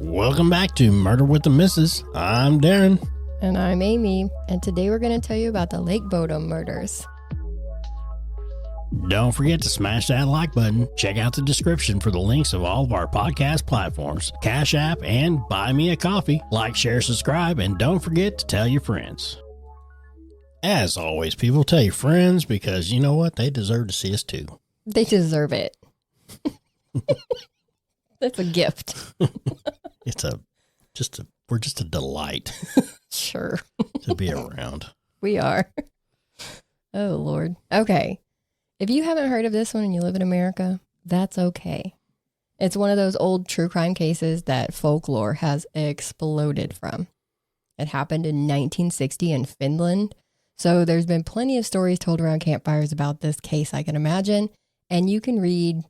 Welcome back to Murder with the Missus. I'm Darren. And I'm Amy, and today we're going to tell you about the Lake Bodom murders. Don't forget to smash that like button. Check out the description for the links of all of our podcast platforms, Cash App, and Buy Me a Coffee. Like, share, subscribe, and don't forget to tell your friends. As always, people, tell your friends because you know what? They deserve to see us too. They deserve it. That's a gift. We're just a delight. Sure. To be around. We are. Oh, Lord. Okay. If you haven't heard of this one and you live in America, that's okay. It's one of those old true crime cases that folklore has exploded from. It happened in 1960 in Finland. So there's been plenty of stories told around campfires about this case, I can imagine. And you can read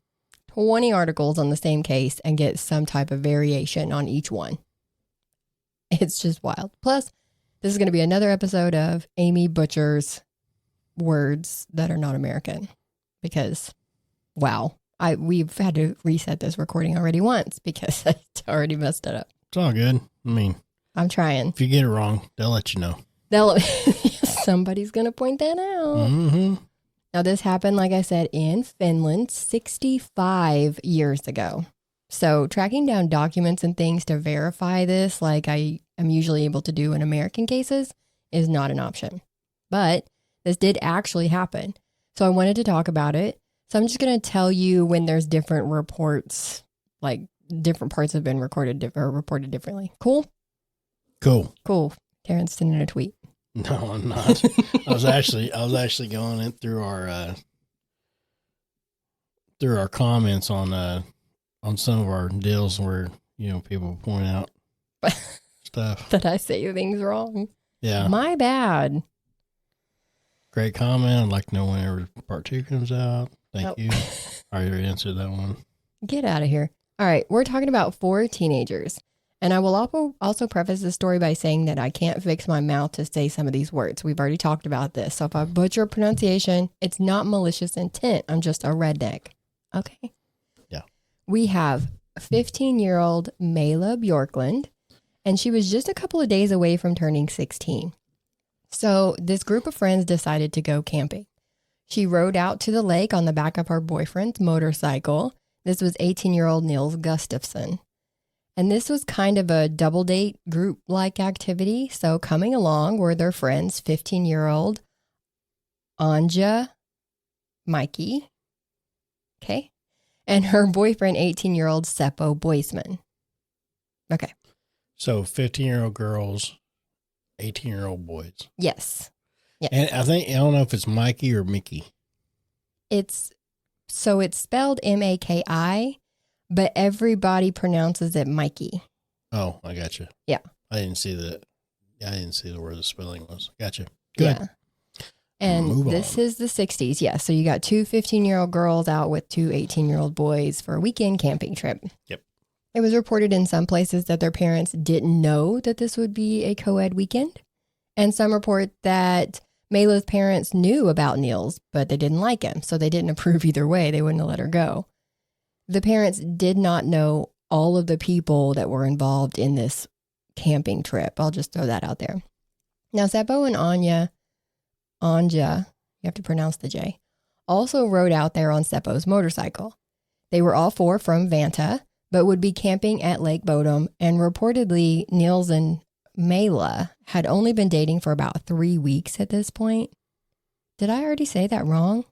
20 articles on the same case and get some type of variation on each one. It's just wild. Plus, this is going to be another episode of Amy butchers words that are not American because, wow, we've had to reset this recording already once because I already messed it up. It's all good. I mean, I'm trying. If you get it wrong, they'll let you know. Somebody's going to point that out. Mm-hmm. Now, this happened, like I said, in Finland 65 years ago. So tracking down documents and things to verify this, like I am usually able to do in American cases, is not an option. But this did actually happen. So I wanted to talk about it. So I'm just going to tell you when there's different reports, like different parts have been reported differently. Cool? Cool. Darren's sending a tweet. No, I'm not. I was actually going in through our comments on some of our deals where, people point out stuff. That I say things wrong. Yeah. My bad. Great comment. I'd like to know whenever part 2 comes out. Thank you. I already answered that one. Get out of here. All right. We're talking about 4 teenagers. And I will also preface this story by saying that I can't fix my mouth to say some of these words. We've already talked about this. So if I butcher pronunciation, it's not malicious intent. I'm just a redneck. Okay. Yeah. We have 15-year-old Mela Bjorklund, and she was just a couple of days away from turning 16. So this group of friends decided to go camping. She rode out to the lake on the back of her boyfriend's motorcycle. This was 18-year-old Nils Gustafsson. And this was kind of a double date group-like activity. So coming along were their friends, 15-year-old Anja Mikey, okay, and her boyfriend, 18-year-old Seppo Boisman. Okay. So 15-year-old girls, 18-year-old boys. Yes. And I don't know if it's Mikey or Mickey. It's spelled M-A-K-I. But everybody pronounces it Mikey. Oh, I got you. Yeah. I didn't see that. I didn't see where the spelling was. Gotcha. Good. Yeah. And this is the 60s. Yeah. So you got 2 15-year-old girls out with 2 18-year-old boys for a weekend camping trip. Yep. It was reported in some places that their parents didn't know that this would be a co-ed weekend. And some report that Mela's parents knew about Niels, but they didn't like him. So they didn't approve either way. They wouldn't have let her go. The parents did not know all of the people that were involved in this camping trip. I'll just throw that out there. Now, Seppo and Anja, you have to pronounce the J, also rode out there on Seppo's motorcycle. They were all 4 from Vanta, but would be camping at Lake Bodom, and reportedly Niels and Mela had only been dating for about 3 weeks at this point. Did I already say that wrong?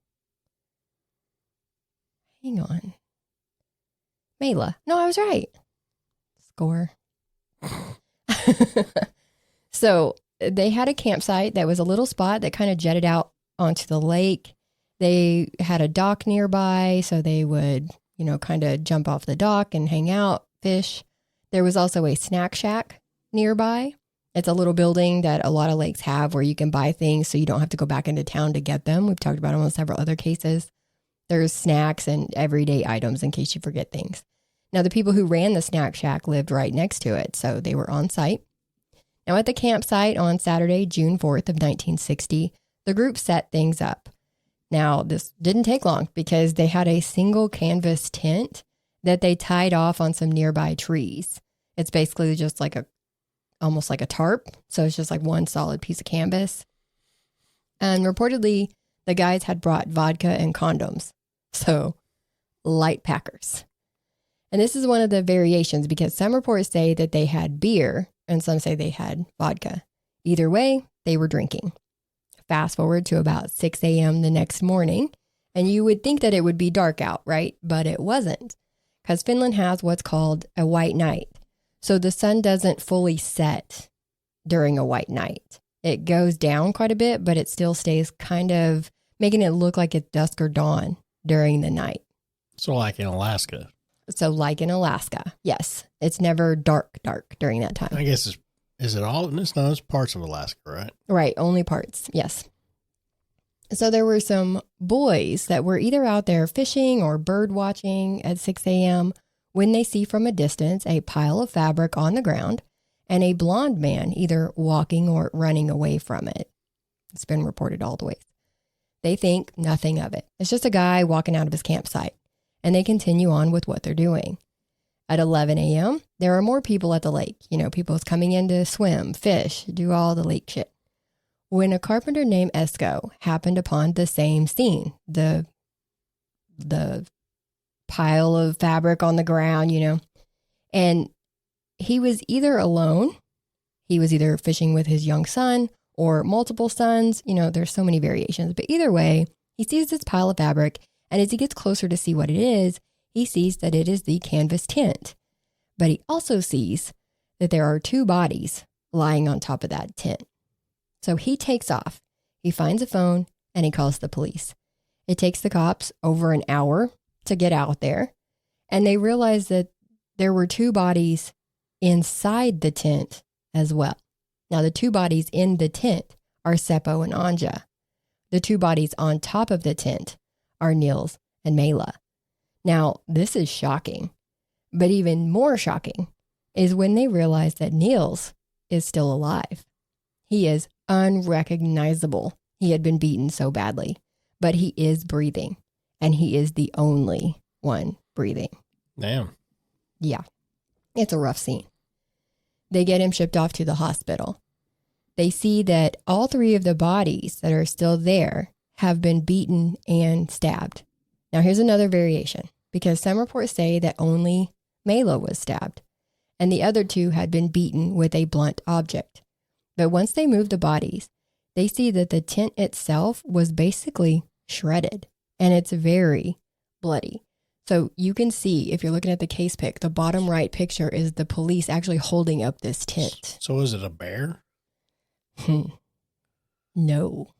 Hang on. Mela. No, I was right. Score. So they had a campsite that was a little spot that kind of jetted out onto the lake. They had a dock nearby, so they would, kind of jump off the dock and hang out, fish. There was also a snack shack nearby. It's a little building that a lot of lakes have where you can buy things so you don't have to go back into town to get them. We've talked about them on several other cases. There's snacks and everyday items in case you forget things. Now, the people who ran the snack shack lived right next to it, so they were on site. Now, at the campsite on Saturday, June 4th of 1960, the group set things up. Now, this didn't take long because they had a single canvas tent that they tied off on some nearby trees. It's basically just like almost like a tarp. So it's just like one solid piece of canvas. And reportedly, the guys had brought vodka and condoms. So light packers. And this is one of the variations because some reports say that they had beer and some say they had vodka. Either way, they were drinking. Fast forward to about 6 a.m. the next morning, and you would think that it would be dark out, right? But it wasn't, because Finland has what's called a white night. So the sun doesn't fully set during a white night. It goes down quite a bit, but it still stays kind of making it look like it's dusk or dawn during the night. So like in Alaska. So like in Alaska, yes. It's never dark during that time. I guess is it all? It's parts of Alaska, right? Right, only parts, yes. So there were some boys that were either out there fishing or bird watching at 6 a.m. when they see from a distance a pile of fabric on the ground and a blonde man either walking or running away from it. It's been reported all the ways. They think nothing of it. It's just a guy walking out of his campsite, and they continue on with what they're doing. At 11 a.m., there are more people at the lake. People's coming in to swim, fish, do all the lake shit. When a carpenter named Esko happened upon the same scene, the pile of fabric on the ground, and he was either alone, he was either fishing with his young son or multiple sons. There's so many variations, but either way, he sees this pile of fabric, and as he gets closer to see what it is, he sees that it is the canvas tent. But he also sees that there are 2 bodies lying on top of that tent. So he takes off. He finds a phone and he calls the police. It takes the cops over an hour to get out there. And they realize that there were 2 bodies inside the tent as well. Now, the 2 bodies in the tent are Seppo and Anja. The 2 bodies on top of the tent are Niels and Mela. Now, this is shocking, but even more shocking is when they realize that Niels is still alive. He is unrecognizable. He had been beaten so badly, but he is breathing, and he is the only one breathing. Damn. Yeah, it's a rough scene. They get him shipped off to the hospital. They see that all 3 of the bodies that are still there have been beaten and stabbed. Now, here's another variation, because some reports say that only Mela was stabbed, and the other 2 had been beaten with a blunt object. But once they move the bodies, they see that the tent itself was basically shredded, and it's very bloody. So you can see, if you're looking at the case pic, the bottom right picture is the police actually holding up this tent. So is it a bear? No.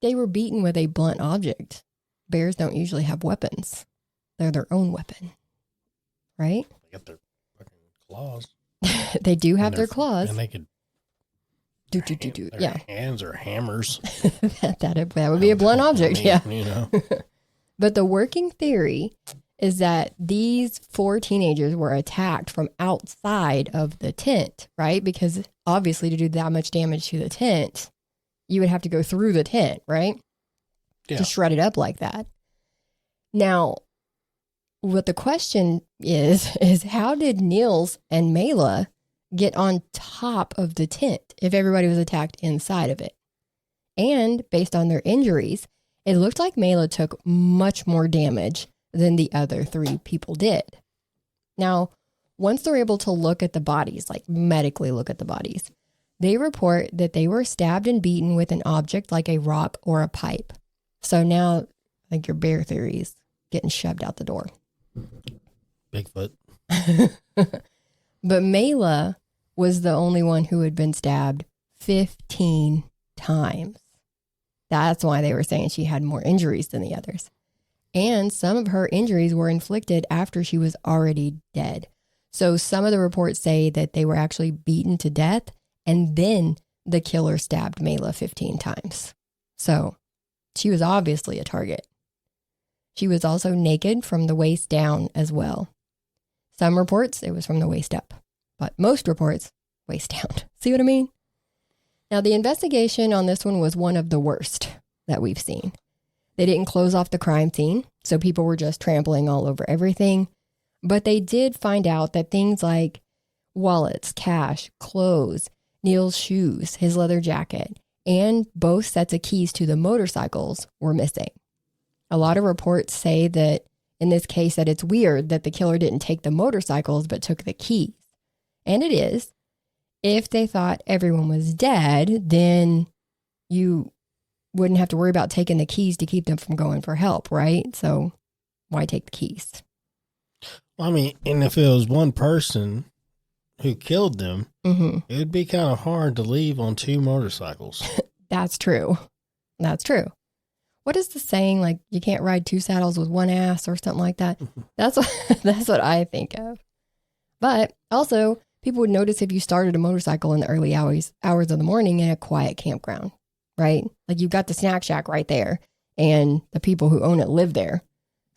They were beaten with a blunt object. Bears don't usually have weapons. They're their own weapon, right? They got their fucking claws. They do have their claws. And they could their yeah. hands are hammers. that would be a blunt object, yeah. But the working theory is that these 4 teenagers were attacked from outside of the tent, right? Because obviously to do that much damage to the tent, you would have to go through the tent, right? Yeah. To shred it up like that. Now, what the question is how did Niels and Mela get on top of the tent if everybody was attacked inside of it? And based on their injuries, it looked like Mela took much more damage than the other 3 people did. Now, once they're able to look at the bodies, like medically look at the bodies, they report that they were stabbed and beaten with an object like a rock or a pipe. So now, like your bear theory is getting shoved out the door. Bigfoot. But Mela was the only one who had been stabbed 15 times. That's why they were saying she had more injuries than the others. And some of her injuries were inflicted after she was already dead. So some of the reports say that they were actually beaten to death, and then the killer stabbed Mela 15 times. So she was obviously a target. She was also naked from the waist down as well. Some reports it was from the waist up, but most reports waist down. See what I mean? Now, the investigation on this one was one of the worst that we've seen. They didn't close off the crime scene, so people were just trampling all over everything. But they did find out that things like wallets, cash, clothes, Neil's shoes, his leather jacket, and both sets of keys to the motorcycles were missing. A lot of reports say that in this case that it's weird that the killer didn't take the motorcycles but took the keys. And it is. If they thought everyone was dead, then you wouldn't have to worry about taking the keys to keep them from going for help, right? So why take the keys? I mean, and if it was one person who killed them, it would be kind of hard to leave on two motorcycles. That's true. That's true. What is the saying? Like, you can't ride two saddles with one ass or something like that. That's what I think of. But also, people would notice if you started a motorcycle in the early hours of the morning in a quiet campground, right? Like, you've got the snack shack right there, and the people who own it live there.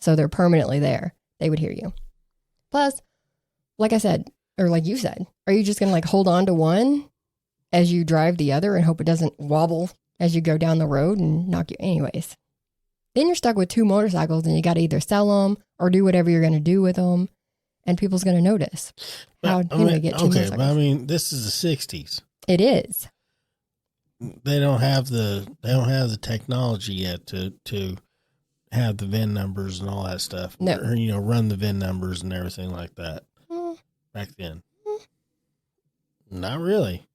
So they're permanently there. They would hear you. Plus, like I said, or like you said, are you just going to like hold on to one as you drive the other and hope it doesn't wobble as you go down the road and knock you? Anyways, then you're stuck with two motorcycles and you got to either sell them or do whatever you're going to do with them. And people's going to notice. How did we get two motorcycles? But I mean, this is the 60s. It is. They don't have the technology yet to have the VIN numbers and all that stuff. No. Or, run the VIN numbers and everything like that. Back then. Not really.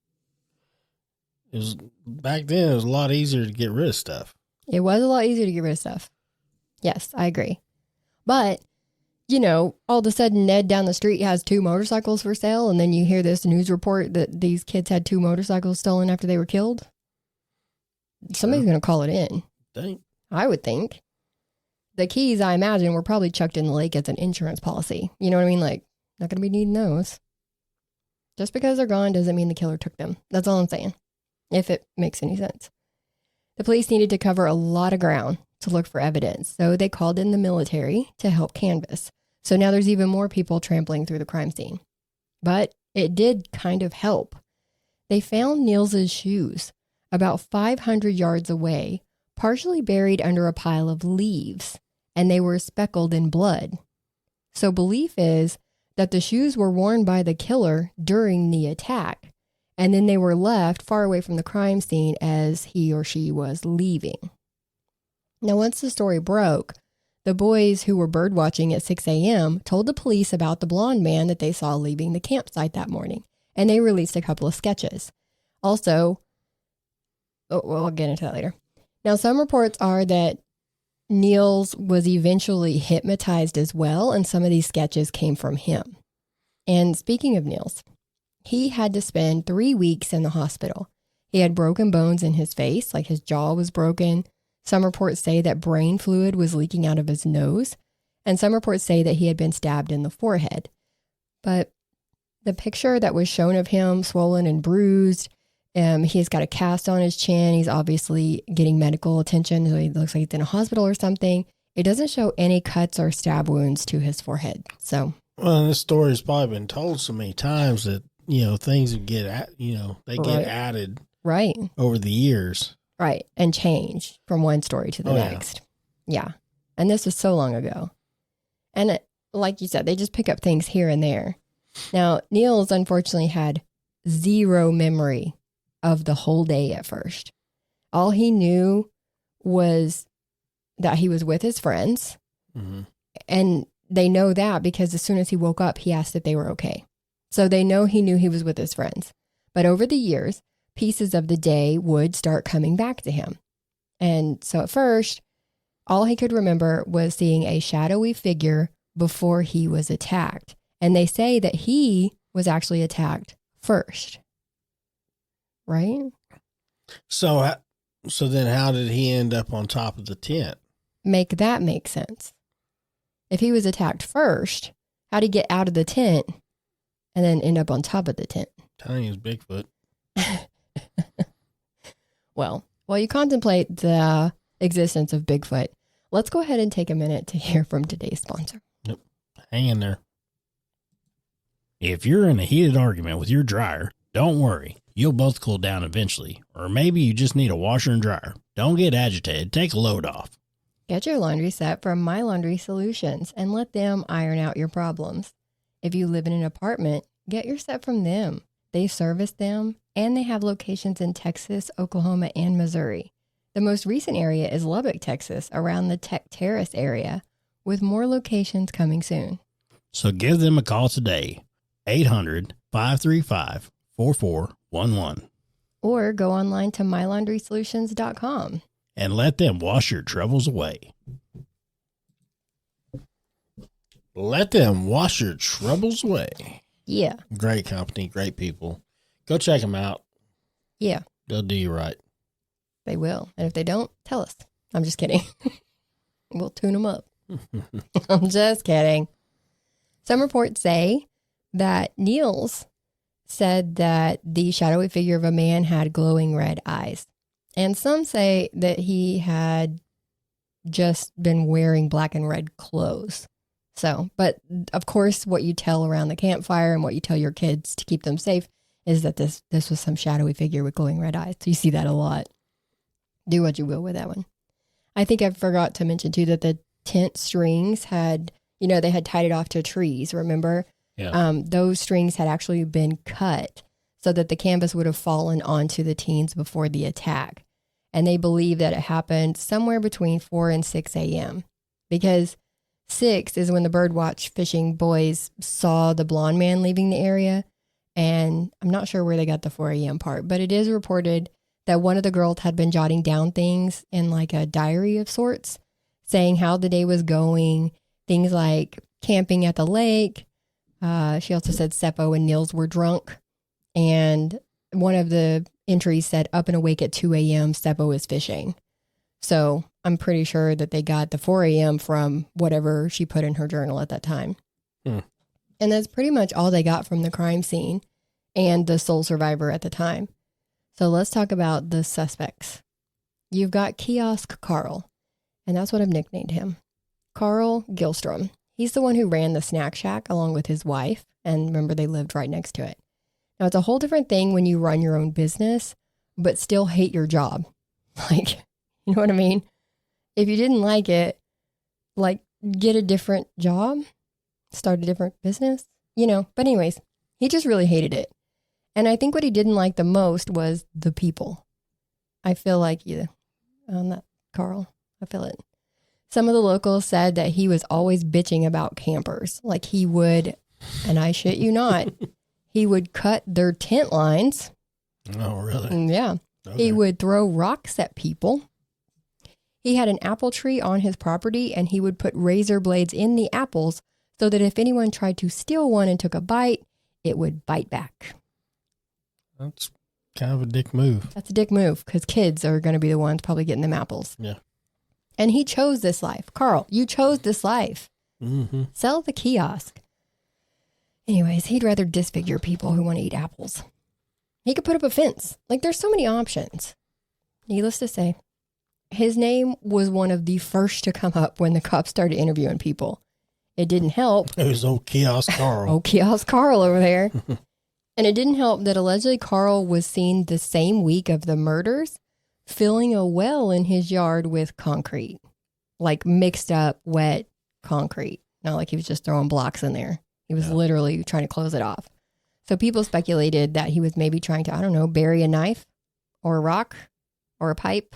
Back then it was a lot easier to get rid of stuff. It was a lot easier to get rid of stuff. Yes, I agree. But, all of a sudden Ned down the street has two motorcycles for sale, and then you hear this news report that these kids had two motorcycles stolen after they were killed. Sure. Somebody's going to call it in. Think. I would think. The keys, I imagine, were probably chucked in the lake as an insurance policy. You know what I mean? Like, not going to be needing those. Just because they're gone doesn't mean the killer took them. That's all I'm saying, if it makes any sense. The police needed to cover a lot of ground to look for evidence, so they called in the military to help canvass. So now there's even more people trampling through the crime scene. But it did kind of help. They found Niels's shoes about 500 yards away, partially buried under a pile of leaves, and they were speckled in blood. So belief is that the shoes were worn by the killer during the attack, and then they were left far away from the crime scene as he or she was leaving. Now, once the story broke, the boys who were bird watching at 6 a.m. told the police about the blonde man that they saw leaving the campsite that morning, and they released a couple of sketches. Also, I'll get into that later. Now, some reports are that Niels was eventually hypnotized as well, and some of these sketches came from him. And speaking of Niels, he had to spend 3 weeks in the hospital. He had broken bones in his face, like his jaw was broken. Some reports say that brain fluid was leaking out of his nose, and some reports say that he had been stabbed in the forehead. But the picture that was shown of him swollen and bruised, he's got a cast on his chin. He's obviously getting medical attention, so he looks like he's in a hospital or something. It doesn't show any cuts or stab wounds to his forehead. So, well, this story has probably been told so many times that things would get get added right over the years. Right. And change from one story to the next. Yeah. And this was so long ago. And like you said, they just pick up things here and there. Now, Niels unfortunately had zero memory of the whole day at first. All he knew was that he was with his friends. Mm-hmm. And they know that because as soon as he woke up, he asked if they were okay. So they know he knew he was with his friends. But over the years, pieces of the day would start coming back to him. And so at first, all he could remember was seeing a shadowy figure before he was attacked. And they say that he was actually attacked first. Right? So then how did he end up on top of the tent? Make that make sense. If he was attacked first, how'd he get out of the tent and then end up on top of the tent? Tiny as Bigfoot. Well, while you contemplate the existence of Bigfoot, let's go ahead and take a minute to hear from today's sponsor. Yep. Hang in there. If you're in a heated argument with your dryer, don't worry. You'll both cool down eventually. Or maybe you just need a washer and dryer. Don't get agitated. Take a load off. Get your laundry set from My Laundry Solutions and let them iron out your problems. If you live in an apartment, Get your set from them. They service them, and they have locations in Texas, Oklahoma, and Missouri. The most recent area is Lubbock, Texas, around the Tech Terrace area, with more locations coming soon. So give them a call today, 800-535-4411. Or go online to mylaundrysolutions.com. And let them wash your troubles away. Let them wash your troubles away. Yeah. Great company, great people. Go check them out. Yeah. They'll do you right. They will. And if they don't, tell us. I'm just kidding. We'll tune them up. I'm just kidding. Some reports say that Niels said that the shadowy figure of a man had glowing red eyes. And some say that he had just been wearing black and red clothes. So, but of course, what you tell around the campfire and what you tell your kids to keep them safe is that this was some shadowy figure with glowing red eyes. So you see that a lot. Do what you will with that one. I think I forgot to mention too that the tent strings had, they had tied it off to trees, remember? Yeah. Those strings had actually been cut so that the canvas would have fallen onto the teens before the attack. And they believe that it happened somewhere between 4 and 6 a.m. because 6 is when the birdwatch fishing boys saw the blonde man leaving the area. And I'm not sure where they got the 4 a.m. part, but it is reported that one of the girls had been jotting down things in like a diary of sorts, saying how the day was going, things like camping at the lake. She also said Seppo and Niels were drunk. And one of the entries said up and awake at 2 a.m. Seppo is fishing. So I'm pretty sure that they got the 4 a.m. from whatever she put in her journal at that time. And that's pretty much all they got from the crime scene and the sole survivor at the time. So let's talk about the suspects. You've got Kiosk Carl, and that's what I've nicknamed him. Carl Gilstrom. He's the one who ran the snack shack along with his wife. And remember, they lived right next to it. Now, it's a whole different thing when you run your own business, but still hate your job. Like, you know what I mean? If you didn't like it, like, get a different job, start a different business, But anyways, he just really hated it. And I think what he didn't like the most was the people. I feel like you on that, Carl. I feel it. Some of the locals said that he was always bitching about campers. Like he would, and I shit you not, he would cut their tent lines. Oh, really? Yeah. Okay. He would throw rocks at people. He had an apple tree on his property, and he would put razor blades in the apples so that if anyone tried to steal one and took a bite, it would bite back. That's kind of a dick move. That's a dick move because kids are going to be the ones probably getting them apples. Yeah. And he chose this life. Carl, you chose this life. Mm-hmm. Sell the kiosk. Anyways, he'd rather disfigure people who want to eat apples. He could put up a fence. Like, there's so many options. Needless to say, his name was one of the first to come up when the cops started interviewing people. It didn't help. It was old Kiosk Carl. Old Kiosk Carl over there. And it didn't help that allegedly Carl was seen the same week of the murders filling a well in his yard with concrete. Like mixed up, wet concrete. Not like he was just throwing blocks in there. He was literally trying to close it off. So people speculated that he was maybe trying to, bury a knife or a rock or a pipe,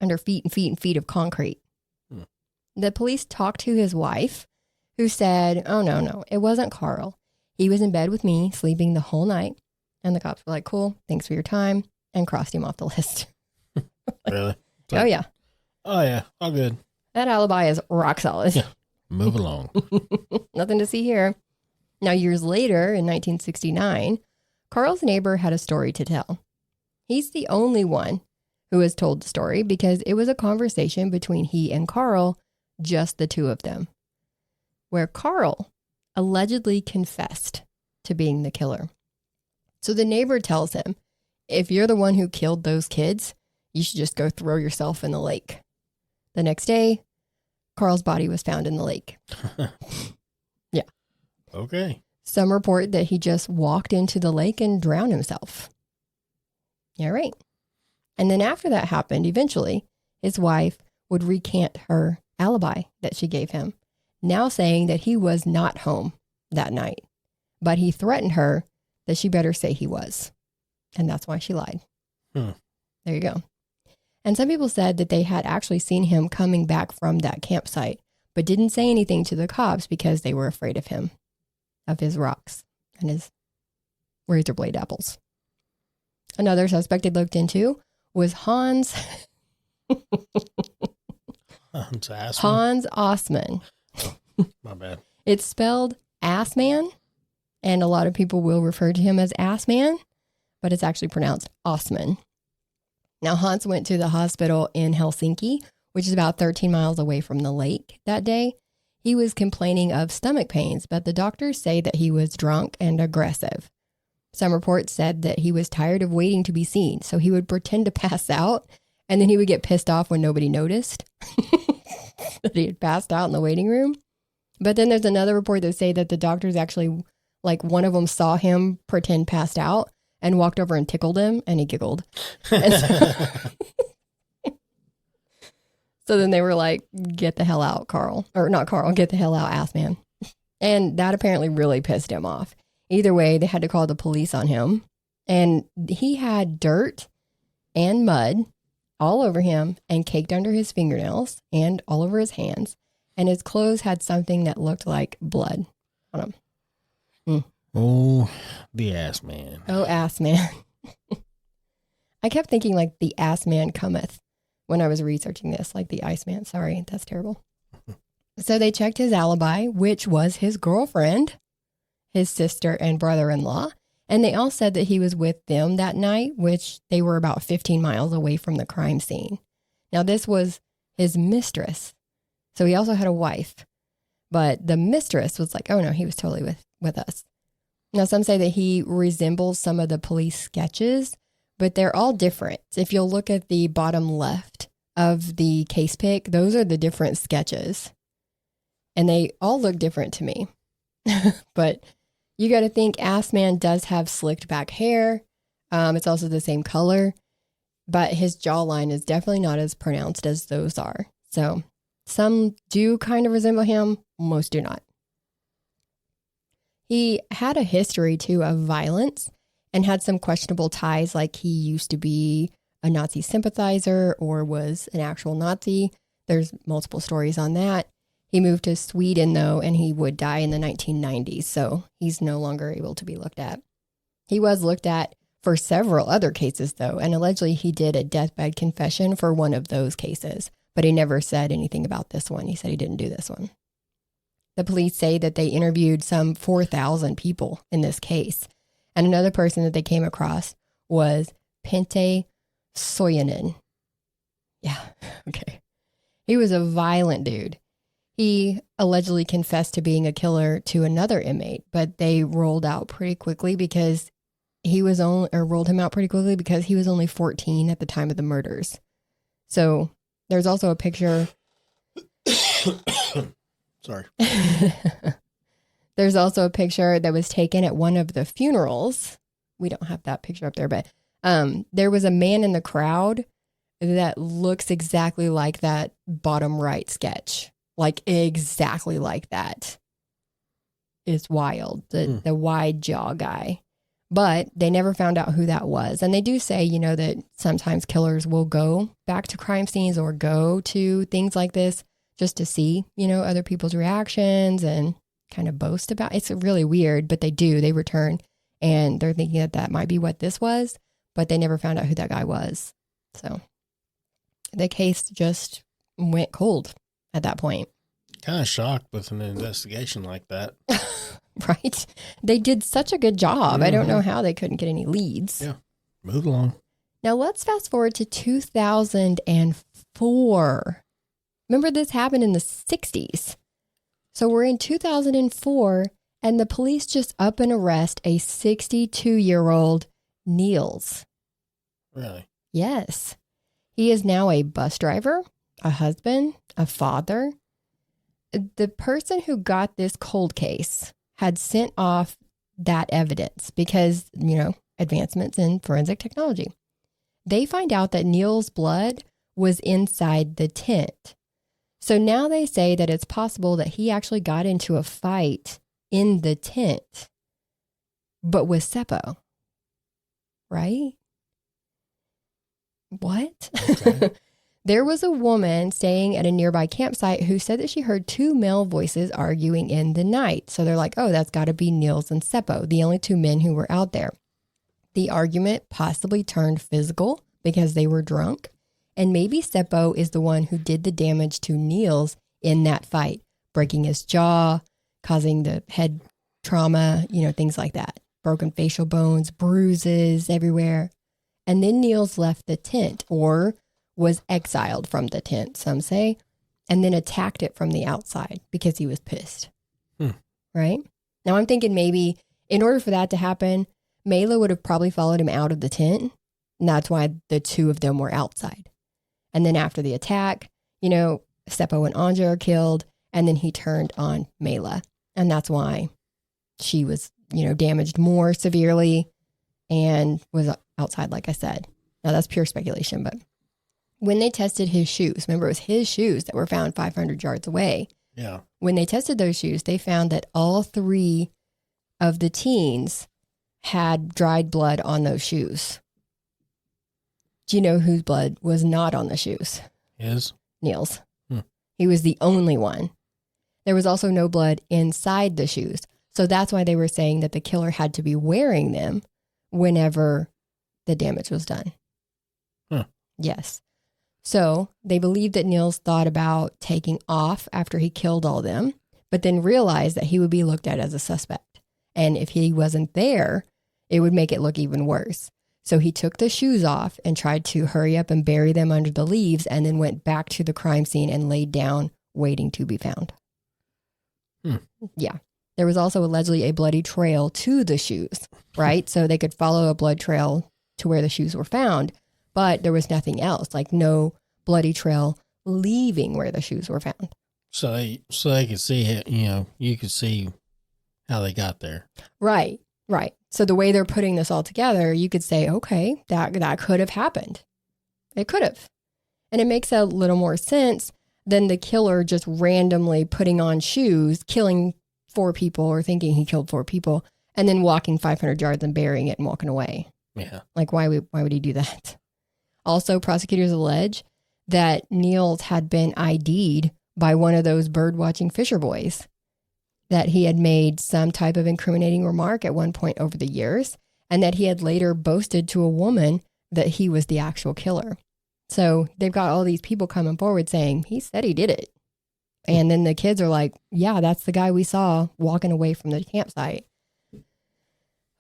under feet and feet and feet of concrete. The police talked to his wife, who said, oh, no, it wasn't Carl. He was in bed with me, sleeping the whole night. And the cops were like, cool, thanks for your time, and crossed him off the list. Really? Oh, yeah. Oh, yeah. All good. That alibi is rock solid. Yeah. Move along. Nothing to see here. Now, years later, in 1969, Carl's neighbor had a story to tell. He's the only one who has told the story because it was a conversation between he and Carl, just the two of them, where Carl allegedly confessed to being the killer. So the neighbor tells him, if you're the one who killed those kids, you should just go throw yourself in the lake. The next day, Carl's body was found in the lake. Yeah. Okay. Some report that he just walked into the lake and drowned himself. Yeah, right. And then after that happened, eventually, his wife would recant her alibi that she gave him, now saying that he was not home that night. but he threatened her that she better say he was. And that's why she lied. There you go. And some people said that they had actually seen him coming back from that campsite, but didn't say anything to the cops because they were afraid of him, of his rocks and his razor blade apples. Another suspect they looked into was Hans Osman. My bad. It's spelled Assman, and a lot of people will refer to him as Assman, but it's actually pronounced Osman. Now, Hans went to the hospital in Helsinki, which is about 13 miles away from the lake that day. He was complaining of stomach pains, but the doctors say that he was drunk and aggressive. Some reports said that he was tired of waiting to be seen, so he would pretend to pass out, and then he would get pissed off when nobody noticed that he had passed out in the waiting room. But then there's another report that say that the doctors actually, like one of them saw him pretend passed out and walked over and tickled him, and he giggled. And so then they were like, get the hell out, Carl. Or not Carl, get the hell out, ass man. And that apparently really pissed him off. Either way, they had to call the police on him. And he had dirt and mud all over him and caked under his fingernails and all over his hands. And his clothes had something that looked like blood on them. Oh, the ass man. Oh, ass man. I kept thinking like the ass man cometh when I was researching this, like the Iceman. Sorry, that's terrible. So they checked his alibi, which was his girlfriend, his sister, and brother-in-law. And they all said that he was with them that night, which they were about 15 miles away from the crime scene. Now, this was his mistress. So he also had a wife. But the mistress was like, oh, no, he was totally with us. Now, some say that he resembles some of the police sketches, but they're all different. If you'll look at the bottom left of the case pick, those are the different sketches. And they all look different to me. But you got to think Ass Man does have slicked back hair. It's also the same color, but his jawline is definitely not as pronounced as those are. So some do kind of resemble him. Most do not. He had a history, too, of violence and had some questionable ties, like he used to be a Nazi sympathizer or was an actual Nazi. There's multiple stories on that. He moved to Sweden, though, and he would die in the 1990s, so he's no longer able to be looked at. He was looked at for several other cases, though, and allegedly he did a deathbed confession for one of those cases, but he never said anything about this one. He said he didn't do this one. The police say that they interviewed some 4,000 people in this case. And another person that they came across was Pente Soyanen. Yeah, okay. He was a violent dude. He allegedly confessed to being a killer to another inmate, but they rolled out pretty quickly because he was rolled him out pretty quickly because he was only 14 at the time of the murders. So there's also a picture. Sorry. There's also a picture that was taken at one of the funerals. We don't have that picture up there, but there was a man in the crowd that looks exactly like that bottom right sketch. Like exactly like that. It's wild. The wide jaw guy. But they never found out who that was. And they do say, that sometimes killers will go back to crime scenes or go to things like this just to see, other people's reactions and kind of boast about it. It's really weird, but they do. They return and they're thinking that might be what this was, but they never found out who that guy was. So the case just went cold at that point. Kind of shocked with an investigation like that. Right? They did such a good job. Mm-hmm. I don't know how they couldn't get any leads. Yeah. Move along. Now let's fast forward to 2004. Remember, this happened in the 60s. So we're in 2004, and the police just up and arrest a 62-year-old Niels. Really? Yes. He is now a bus driver, a husband, a father. The person who got this cold case had sent off that evidence because, advancements in forensic technology. They find out that Niels' blood was inside the tent. So now they say that it's possible that he actually got into a fight in the tent but with Seppo. Right? What? Okay. There was a woman staying at a nearby campsite who said that she heard two male voices arguing in the night. So they're like, oh, that's got to be Niels and Seppo, the only two men who were out there. The argument possibly turned physical because they were drunk. And maybe Seppo is the one who did the damage to Niels in that fight, breaking his jaw, causing the head trauma, things like that. Broken facial bones, bruises everywhere. And then Niels left the tent, or was exiled from the tent, some say, and then attacked it from the outside because he was pissed. Right? Now I'm thinking maybe in order for that to happen, Mela would have probably followed him out of the tent. And that's why the two of them were outside. And then after the attack, Seppo and Anja are killed. And then he turned on Mela. And that's why she was, damaged more severely and was outside, like I said. Now that's pure speculation, but when they tested his shoes, remember it was his shoes that were found 500 yards away. Yeah. When they tested those shoes, they found that all three of the teens had dried blood on those shoes. Do you know whose blood was not on the shoes? His? Niels. He was the only one. There was also no blood inside the shoes. So that's why they were saying that the killer had to be wearing them whenever the damage was done. Yes. So they believed that Niels thought about taking off after he killed all them, but then realized that he would be looked at as a suspect. And if he wasn't there, it would make it look even worse. So he took the shoes off and tried to hurry up and bury them under the leaves, and then went back to the crime scene and laid down waiting to be found. Yeah. There was also allegedly a bloody trail to the shoes, right? So they could follow a blood trail to where the shoes were found, but there was nothing else, like no bloody trail leaving where the shoes were found. So they could see it, you could see how they got there. Right. So the way they're putting this all together, you could say, okay, that could have happened. It could have. And it makes a little more sense than the killer just randomly putting on shoes, killing 4 people or thinking he killed 4 people, and then walking 500 yards and burying it and walking away. Yeah. Like, why would he do that? Also, prosecutors allege that Niels had been ID'd by one of those bird-watching fisher boys, that he had made some type of incriminating remark at one point over the years, and that he had later boasted to a woman that he was the actual killer. So they've got all these people coming forward saying, he said he did it. And then the kids are like, yeah, that's the guy we saw walking away from the campsite.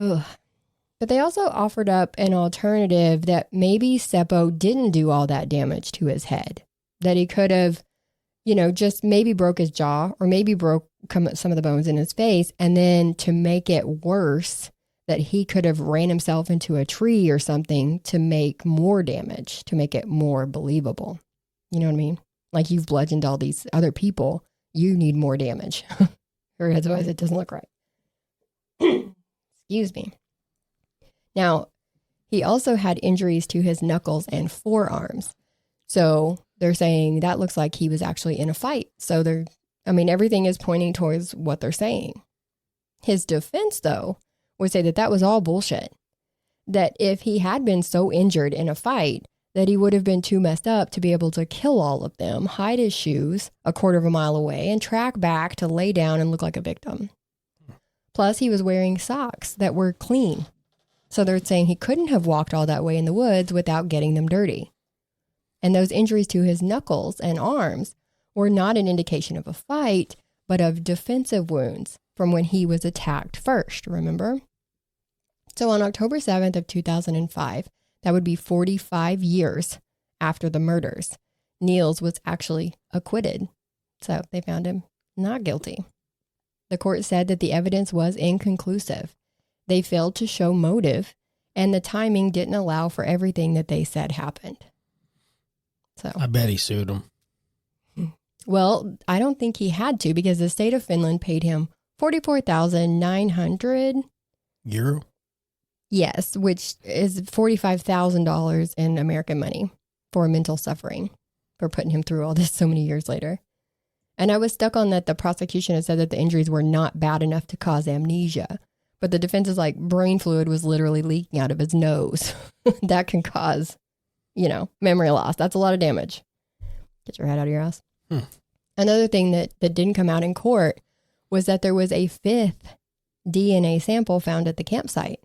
Ugh. But they also offered up an alternative that maybe Seppo didn't do all that damage to his head, that he could have, just maybe broke his jaw or maybe broke some of the bones in his face. And then to make it worse, that he could have ran himself into a tree or something to make more damage, to make it more believable. You know what I mean? Like, you've bludgeoned all these other people. You need more damage. Or otherwise it doesn't look right. Excuse me. Now, he also had injuries to his knuckles and forearms. So they're saying that looks like he was actually in a fight. So everything is pointing towards what they're saying. His defense, though, would say that that was all bullshit. That if he had been so injured in a fight, that he would have been too messed up to be able to kill all of them, hide his shoes a quarter of a mile away, and track back to lay down and look like a victim. Plus, he was wearing socks that were clean. So they're saying he couldn't have walked all that way in the woods without getting them dirty. And those injuries to his knuckles and arms were not an indication of a fight, but of defensive wounds from when he was attacked first, remember? So on October 7th of 2005, that would be 45 years after the murders, Niels was actually acquitted. So they found him not guilty. The court said that the evidence was inconclusive. They failed to show motive, and the timing didn't allow for everything that they said happened. So I bet he sued him. Well, I don't think he had to, because the state of Finland paid him 44,900 euro. Yes, which is $45,000 in American money for mental suffering, for putting him through all this so many years later. And I was stuck on that the prosecution had said that the injuries were not bad enough to cause amnesia, But the defense is like brain fluid was literally leaking out of his nose. That can cause, memory loss. That's a lot of damage. Get your head out of your ass. Another thing that didn't come out in court was that there was a 5th DNA sample found at the campsite.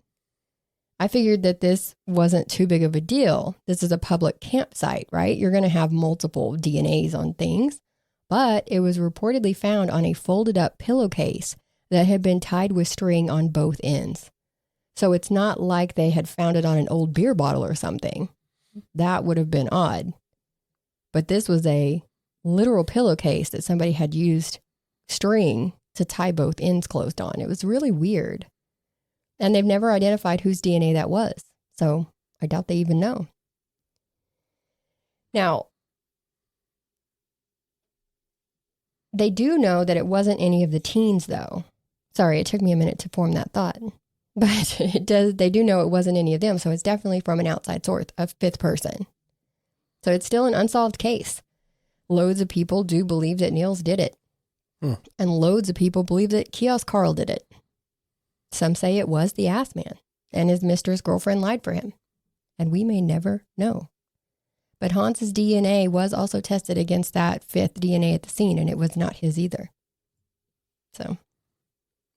I figured that this wasn't too big of a deal. This is a public campsite, right? You're going to have multiple DNAs on things. But it was reportedly found on a folded up pillowcase that had been tied with string on both ends. So it's not like they had found it on an old beer bottle or something. That would have been odd. But this was a literal pillowcase that somebody had used string to tie both ends closed on. It was really weird. And they've never identified whose DNA that was. So I doubt they even know. Now, they do know that it wasn't any of the teens, though. Sorry, it took me a minute to form that thought. But they do know it wasn't any of them. So it's definitely from an outside source, a 5th person. So it's still an unsolved case. Loads of people do believe that Niels did it. And loads of people believe that Kiosk Carl did it. Some say it was the ass man and his mistress girlfriend lied for him. And we may never know. But Hans's DNA was also tested against that 5th DNA at the scene, and it was not his either. So.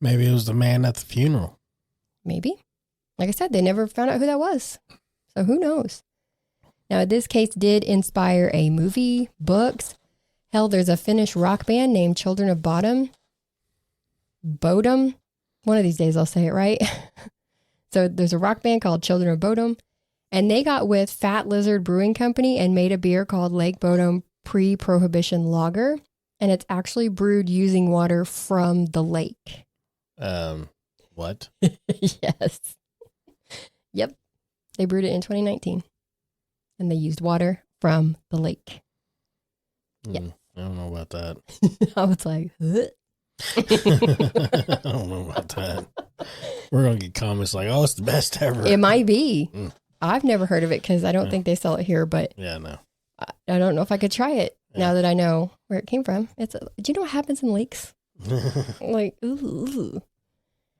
Maybe it was the man at the funeral. Maybe. Like I said, they never found out who that was. So who knows? Now, this case did inspire a movie, books. Hell, there's a Finnish rock band named Children of Bodom. Bodom. One of these days I'll say it right. So there's a rock band called Children of Bodom. And they got with Fat Lizard Brewing Company and made a beer called Lake Bodom Pre-Prohibition Lager. And it's actually brewed using water from the lake. What? Yes. Yep. They brewed it in 2019. And they used water from the lake. Yeah. I don't know about that. I was like, huh? I don't know about that. We're going to get comments like, oh, it's the best ever. It might be. I've never heard of it because I don't think they sell it here, but yeah, no. I don't know if I could try it now that I know where it came from. Do you know what happens in lakes? Like, ooh.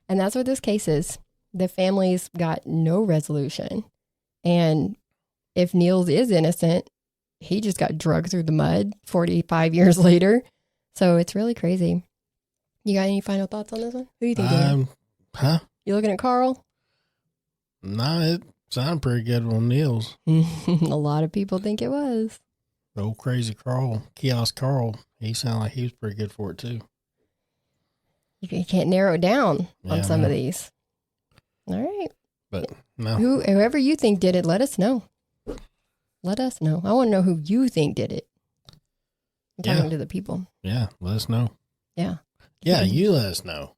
And that's what this case is. The family's got no resolution. And if Niels is innocent, he just got drugged through the mud 45 years later. So it's really crazy. You got any final thoughts on this one? Who do you think? Huh? You looking at Carl? Nah, it sounded pretty good on Niels. A lot of people think it was. Old crazy Carl, Kiosk Carl, he sounded like he was pretty good for it too. You can't narrow it down on some of these. All right. But no. Whoever you think did it, let us know. Let us know. I want to know who you think did it. I'm talking to the people. Yeah, let us know. Yeah. Yeah, you let us know.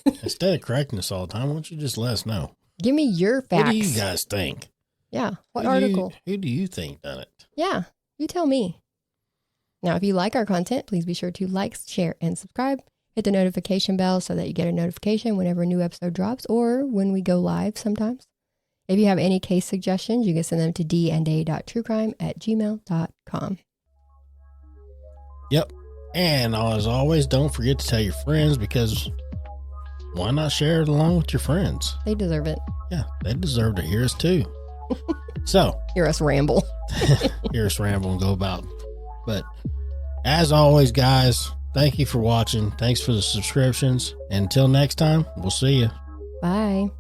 Instead of correcting us all the time, why don't you just let us know? Give me your facts. What do you guys think? Yeah. What article? Who do you think done it? Yeah. You tell me. Now, if you like our content, please be sure to like, share, and subscribe. Hit the notification bell so that you get a notification whenever a new episode drops or when we go live sometimes. If you have any case suggestions, you can send them to dnda.truecrime@gmail.com. Yep. And as always, don't forget to tell your friends because why not share it along with your friends? They deserve it. Yeah, they deserve to hear us too. So, hear us ramble. Hear us ramble and go about. But as always, guys, thank you for watching. Thanks for the subscriptions. And until next time, we'll see you. Bye.